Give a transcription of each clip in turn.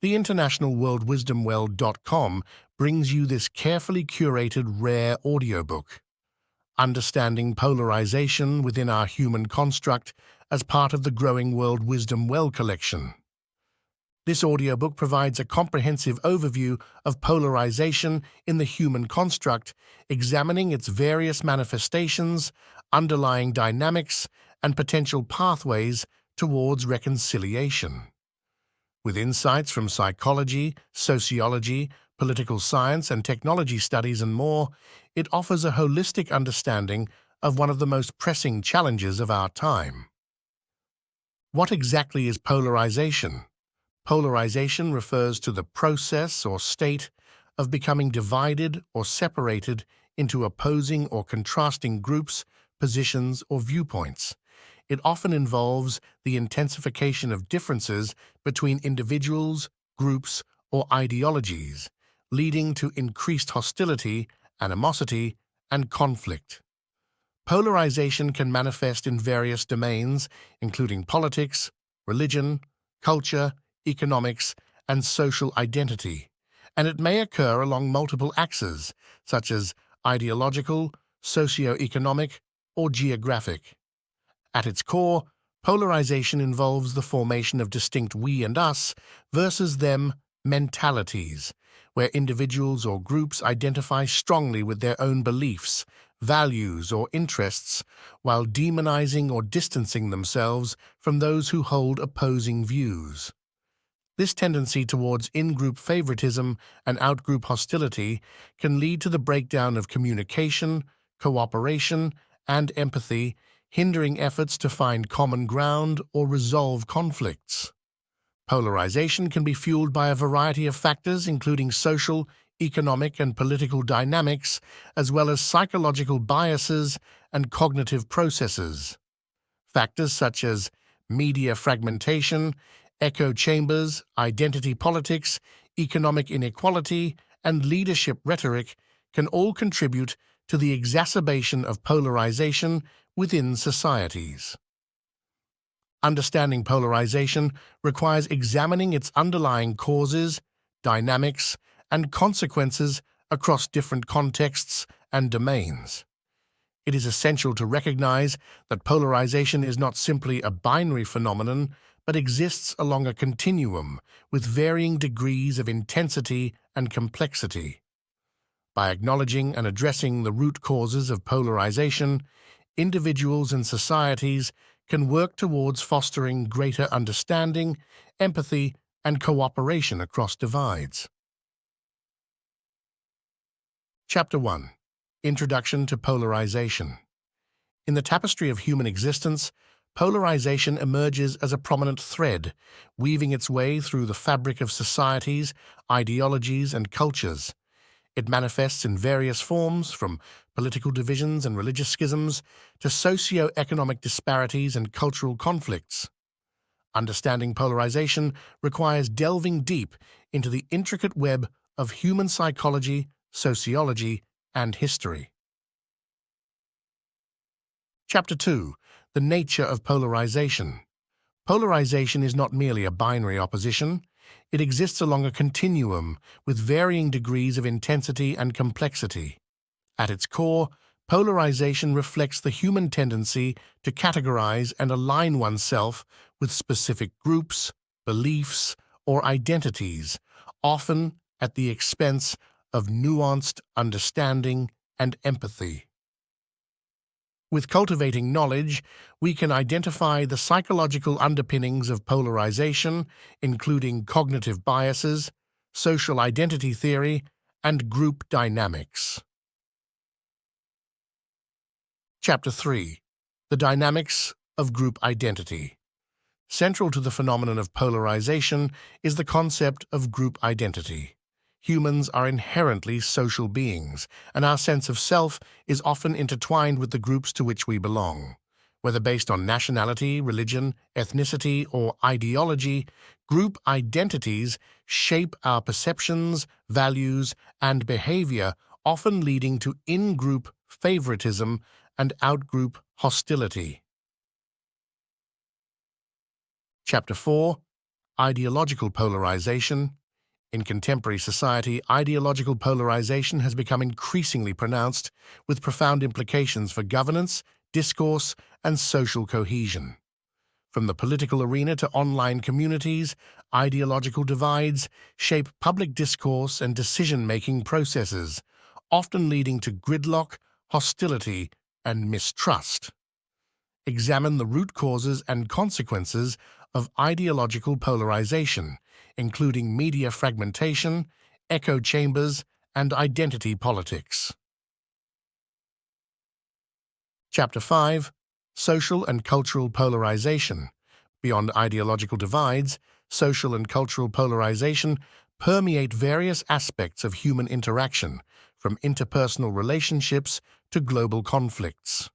The International WorldWisdomWell.com brings you this carefully curated rare audiobook, Understanding Polarization Within Our Human Construct, as part of the growing World Wisdom Well collection. This audiobook provides a comprehensive overview of polarization in the human construct, examining its various manifestations, underlying dynamics, and potential pathways towards reconciliation. With insights from psychology, sociology, political science, and technology studies and more, it offers a holistic understanding of one of the most pressing challenges of our time. What exactly is polarization? Polarization refers to the process or state of becoming divided or separated into opposing or contrasting groups, positions, or viewpoints. It often involves the intensification of differences between individuals, groups, or ideologies, leading to increased hostility, animosity, and conflict. Polarization can manifest in various domains, including politics, religion, culture, economics, and social identity, and it may occur along multiple axes, such as ideological, socio-economic, or geographic. At its core, polarization involves the formation of distinct we and us versus them mentalities, where individuals or groups identify strongly with their own beliefs, values, or interests, while demonizing or distancing themselves from those who hold opposing views. This tendency towards in-group favoritism and out-group hostility can lead to the breakdown of communication, cooperation, and empathy, hindering efforts to find common ground or resolve conflicts. Polarization can be fueled by a variety of factors, including social, economic, and political dynamics, as well as psychological biases and cognitive processes. Factors such as media fragmentation, echo chambers, identity politics, economic inequality, and leadership rhetoric can all contribute to the exacerbation of polarization within societies. Understanding polarization requires examining its underlying causes, dynamics, and consequences across different contexts and domains. It is essential to recognize that polarization is not simply a binary phenomenon, but exists along a continuum with varying degrees of intensity and complexity. By acknowledging and addressing the root causes of polarization, individuals and societies can work towards fostering greater understanding, empathy, and cooperation across divides. Chapter 1. Introduction to Polarization. In the tapestry of human existence, polarization emerges as a prominent thread, weaving its way through the fabric of societies, ideologies, and cultures. It manifests in various forms, from political divisions and religious schisms to socio-economic disparities and cultural conflicts. Understanding polarization requires delving deep into the intricate web of human psychology, sociology, and history. Chapter 2. The nature of polarization. Polarization is not merely a binary opposition. It exists along a continuum with varying degrees of intensity and complexity. At its core, polarization reflects the human tendency to categorize and align oneself with specific groups, beliefs, or identities, often at the expense of nuanced understanding and empathy. With cultivating knowledge, we can identify the psychological underpinnings of polarization, including cognitive biases, social identity theory, and group dynamics. Chapter 3. The Dynamics of Group Identity. Central to the phenomenon of polarization is the concept of group identity. Humans are inherently social beings, and our sense of self is often intertwined with the groups to which we belong. Whether based on nationality, religion, ethnicity, or ideology, group identities shape our perceptions, values, and behavior, often leading to in-group favoritism and out-group hostility. Chapter 4. Ideological polarization. In contemporary society, ideological polarization has become increasingly pronounced, with profound implications for governance, discourse, and social cohesion. From the political arena to online communities, ideological divides shape public discourse and decision-making processes, often leading to gridlock, hostility, and mistrust. Examine the root causes and consequences of ideological polarization, including media fragmentation, echo chambers, and identity politics. Chapter 5. Social and Cultural Polarization. Beyond ideological divides, social and cultural polarization permeate various aspects of human interaction, from interpersonal relationships to global conflicts.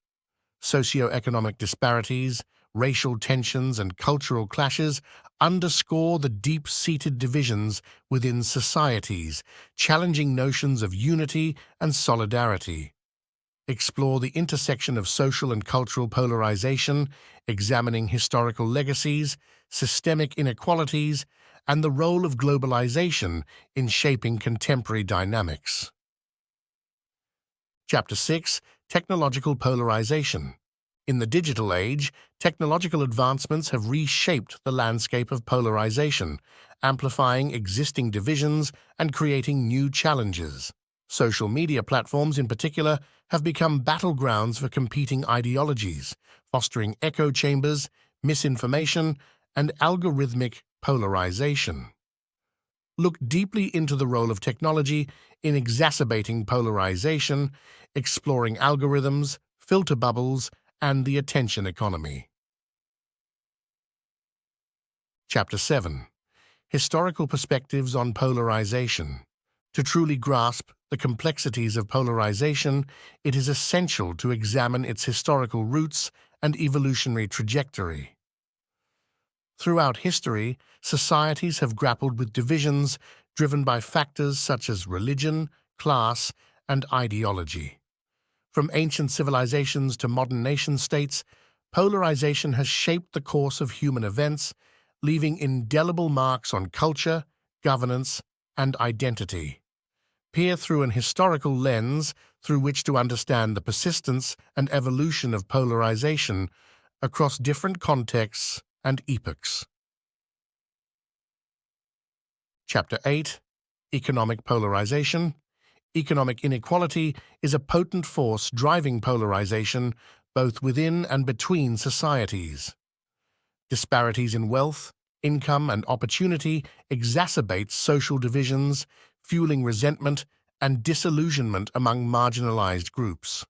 Socioeconomic disparities, racial tensions, and cultural clashes underscore the deep-seated divisions within societies, challenging notions of unity and solidarity. Explore the intersection of social and cultural polarization, examining historical legacies, systemic inequalities, and the role of globalization in shaping contemporary dynamics. Chapter 6. Technological Polarization. In the digital age, technological advancements have reshaped the landscape of polarization, amplifying existing divisions and creating new challenges. Social media platforms, in particular, have become battlegrounds for competing ideologies, fostering echo chambers, misinformation, and algorithmic polarization. Look deeply into the role of technology in exacerbating polarization, exploring algorithms, filter bubbles, and the attention economy. Chapter 7. Historical Perspectives on Polarization. To truly grasp the complexities of polarization, it is essential to examine its historical roots and evolutionary trajectory. Throughout history, societies have grappled with divisions driven by factors such as religion, class, and ideology. From ancient civilizations to modern nation-states, polarization has shaped the course of human events, leaving indelible marks on culture, governance, and identity. Peer through an historical lens through which to understand the persistence and evolution of polarization across different contexts and epochs. Chapter 8. Economic Polarization. Economic inequality is a potent force driving polarization both within and between societies. Disparities in wealth, income, and opportunity exacerbate social divisions, fueling resentment and disillusionment among marginalized groups.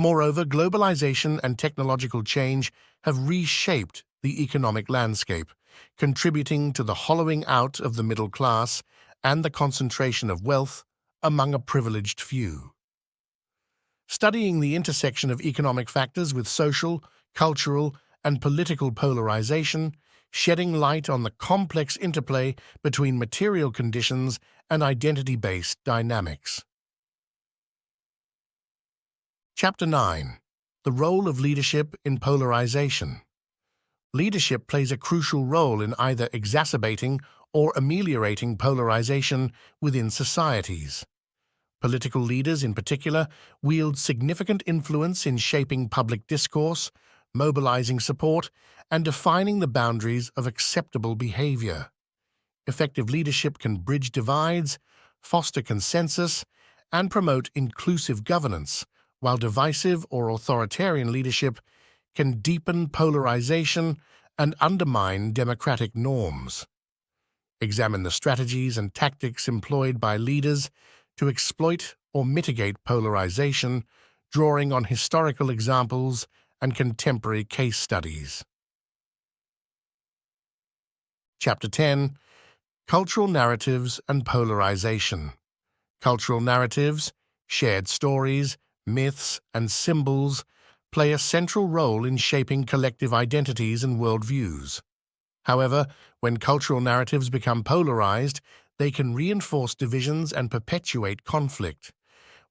Moreover, globalization and technological change have reshaped the economic landscape, contributing to the hollowing out of the middle class and the concentration of wealth among a privileged few. Studying the intersection of economic factors with social, cultural, and political polarization, shedding light on the complex interplay between material conditions and identity-based dynamics. Chapter 9. The Role of Leadership in Polarization. Leadership plays a crucial role in either exacerbating or ameliorating polarization within societies. Political leaders, in particular, wield significant influence in shaping public discourse, mobilizing support, and defining the boundaries of acceptable behavior. Effective leadership can bridge divides, foster consensus, and promote inclusive governance, while divisive or authoritarian leadership can deepen polarization and undermine democratic norms. Examine the strategies and tactics employed by leaders to exploit or mitigate polarization, drawing on historical examples and contemporary case studies. Chapter 10. Cultural Narratives and Polarization. Cultural narratives, shared stories, myths, and symbols play a central role in shaping collective identities and worldviews. However, when cultural narratives become polarized, they can reinforce divisions and perpetuate conflict.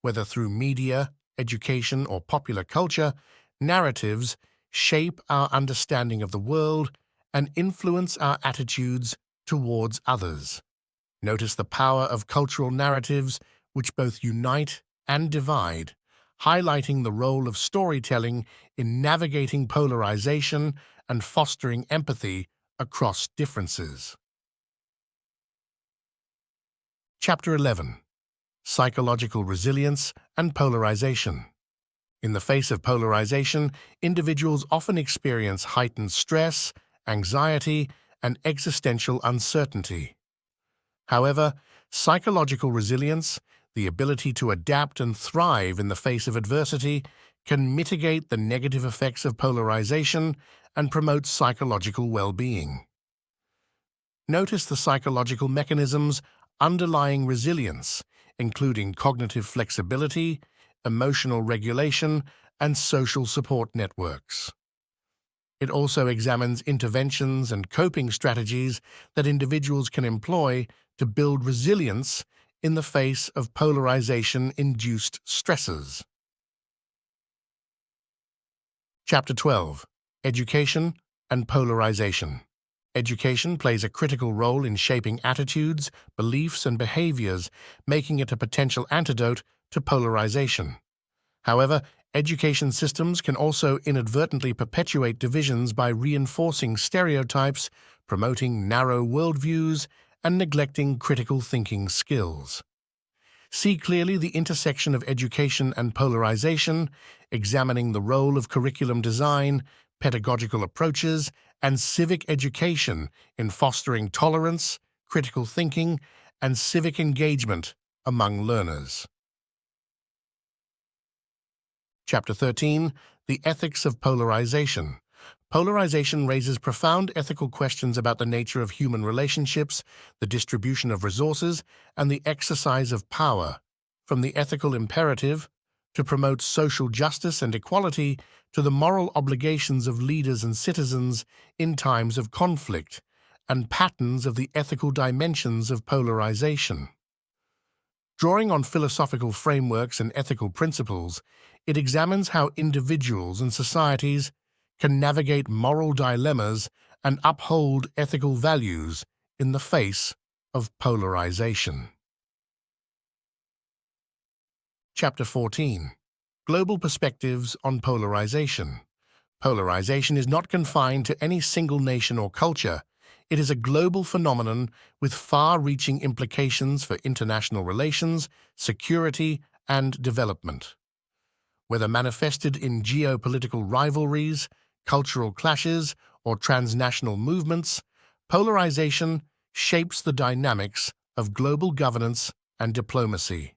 Whether through media, education, or popular culture, narratives shape our understanding of the world and influence our attitudes towards others. Notice the power of cultural narratives which both unite and divide, highlighting the role of storytelling in navigating polarization and fostering empathy across differences. Chapter 11. Psychological Resilience and Polarization. In the face of polarization, individuals often experience heightened stress, anxiety, and existential uncertainty. However, psychological resilience, the ability to adapt and thrive in the face of adversity, can mitigate the negative effects of polarization and promote psychological well-being. Notice the psychological mechanisms underlying resilience, including cognitive flexibility, emotional regulation, and social support networks. It also examines interventions and coping strategies that individuals can employ to build resilience in the face of polarization-induced stresses. Chapter 12. Education and Polarization. Education plays a critical role in shaping attitudes, beliefs, and behaviors, making it a potential antidote to polarization. However, education systems can also inadvertently perpetuate divisions by reinforcing stereotypes, promoting narrow worldviews, and neglecting critical thinking skills. See clearly the intersection of education and polarization, examining the role of curriculum design, pedagogical approaches, and civic education in fostering tolerance, critical thinking, and civic engagement among learners. Chapter 13. The Ethics of Polarization. Polarization raises profound ethical questions about the nature of human relationships, the distribution of resources, and the exercise of power, from the ethical imperative to promote social justice and equality to the moral obligations of leaders and citizens in times of conflict, and patterns of the ethical dimensions of polarization. Drawing on philosophical frameworks and ethical principles, it examines how individuals and societies can navigate moral dilemmas and uphold ethical values in the face of polarization. Chapter 14. Global Perspectives on Polarization. Polarization is not confined to any single nation or culture. It is a global phenomenon with far-reaching implications for international relations, security, and development. Whether manifested in geopolitical rivalries, cultural clashes, or transnational movements, polarization shapes the dynamics of global governance and diplomacy.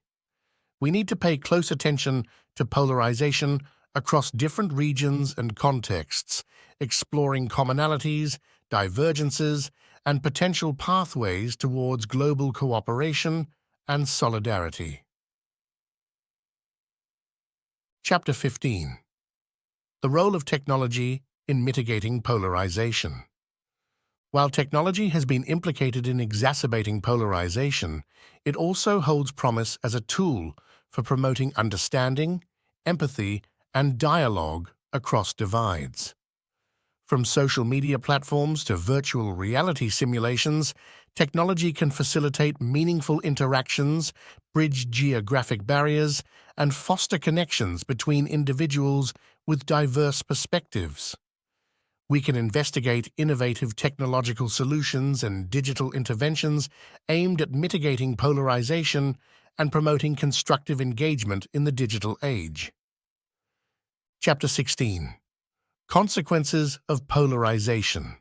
We need to pay close attention to polarization across different regions and contexts, exploring commonalities, divergences, and potential pathways towards global cooperation and solidarity. Chapter 15. The Role of Technology in Mitigating Polarization. While technology has been implicated in exacerbating polarization, it also holds promise as a tool for promoting understanding, empathy, and dialogue across divides. From social media platforms to virtual reality simulations, technology can facilitate meaningful interactions, bridge geographic barriers, and foster connections between individuals with diverse perspectives. We can investigate innovative technological solutions and digital interventions aimed at mitigating polarization and promoting constructive engagement in the digital age. Chapter 16. Consequences of Polarization.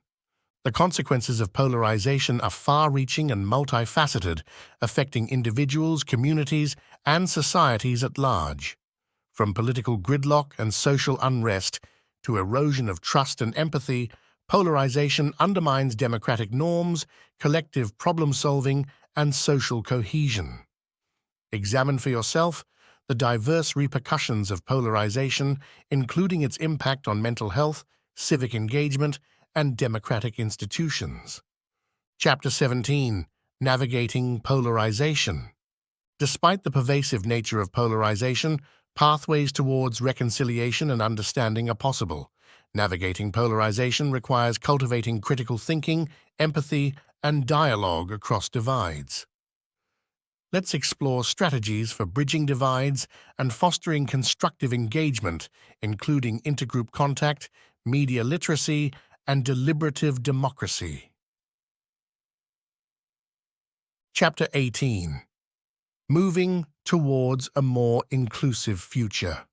The consequences of polarization are far-reaching and multifaceted, affecting individuals, communities, and societies at large. From political gridlock and social unrest to erosion of trust and empathy, polarization undermines democratic norms, collective problem-solving, and social cohesion. Examine for yourself the diverse repercussions of polarization, including its impact on mental health, civic engagement, and democratic institutions. Chapter 17. Navigating Polarization. Despite the pervasive nature of polarization, pathways towards reconciliation and understanding are possible. Navigating polarization requires cultivating critical thinking, empathy, and dialogue across divides. Let's explore strategies for bridging divides and fostering constructive engagement, including intergroup contact, media literacy, and deliberative democracy. Chapter 18. Moving towards a more inclusive future.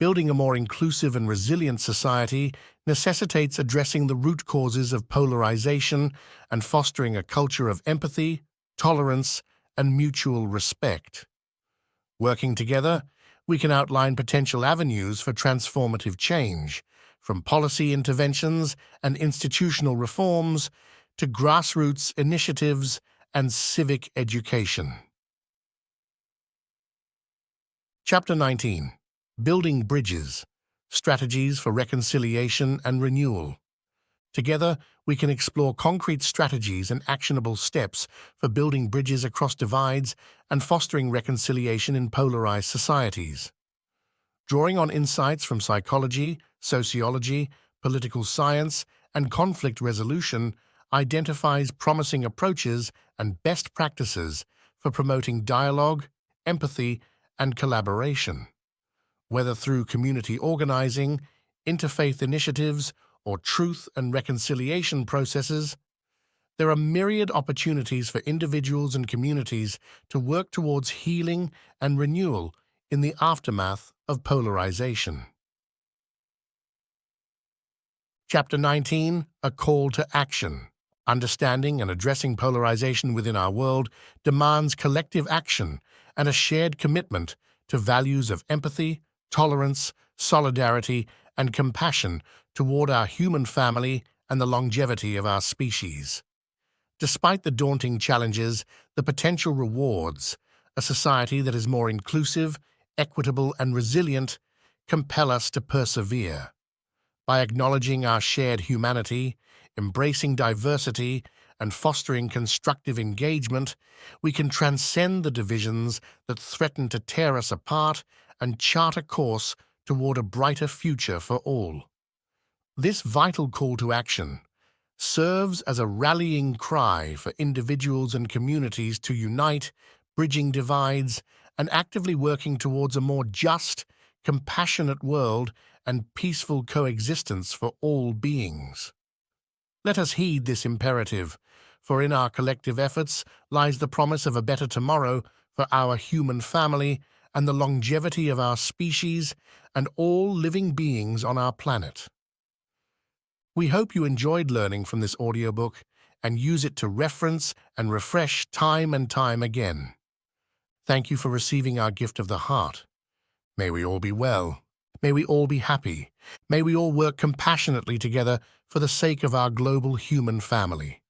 Building a more inclusive and resilient society necessitates addressing the root causes of polarization and fostering a culture of empathy, tolerance, and mutual respect. Working together, we can outline potential avenues for transformative change, from policy interventions and institutional reforms to grassroots initiatives and civic education. Chapter 19. Building Bridges, Strategies for Reconciliation and Renewal. Together, we can explore concrete strategies and actionable steps for building bridges across divides and fostering reconciliation in polarized societies. Drawing on insights from psychology, sociology, political science, and conflict resolution, identifies promising approaches and best practices for promoting dialogue, empathy, and collaboration. Whether through community organizing, interfaith initiatives, or truth and reconciliation processes, there are myriad opportunities for individuals and communities to work towards healing and renewal in the aftermath of polarization. Chapter 19. A Call to Action. Understanding and addressing polarization within our world demands collective action and a shared commitment to values of empathy, tolerance, solidarity, and compassion toward our human family and the longevity of our species. Despite the daunting challenges, the potential rewards, a society that is more inclusive, equitable, and resilient, compel us to persevere. By acknowledging our shared humanity, embracing diversity, and fostering constructive engagement, we can transcend the divisions that threaten to tear us apart and chart a course toward a brighter future for all. This vital call to action serves as a rallying cry for individuals and communities to unite, bridging divides, and actively working towards a more just, compassionate world and peaceful coexistence for all beings. Let us heed this imperative, for in our collective efforts lies the promise of a better tomorrow for our human family and the longevity of our species and all living beings on our planet. We hope you enjoyed learning from this audiobook and use it to reference and refresh time and time again. Thank you for receiving our gift of the heart. May we all be well. May we all be happy. May we all work compassionately together for the sake of our global human family.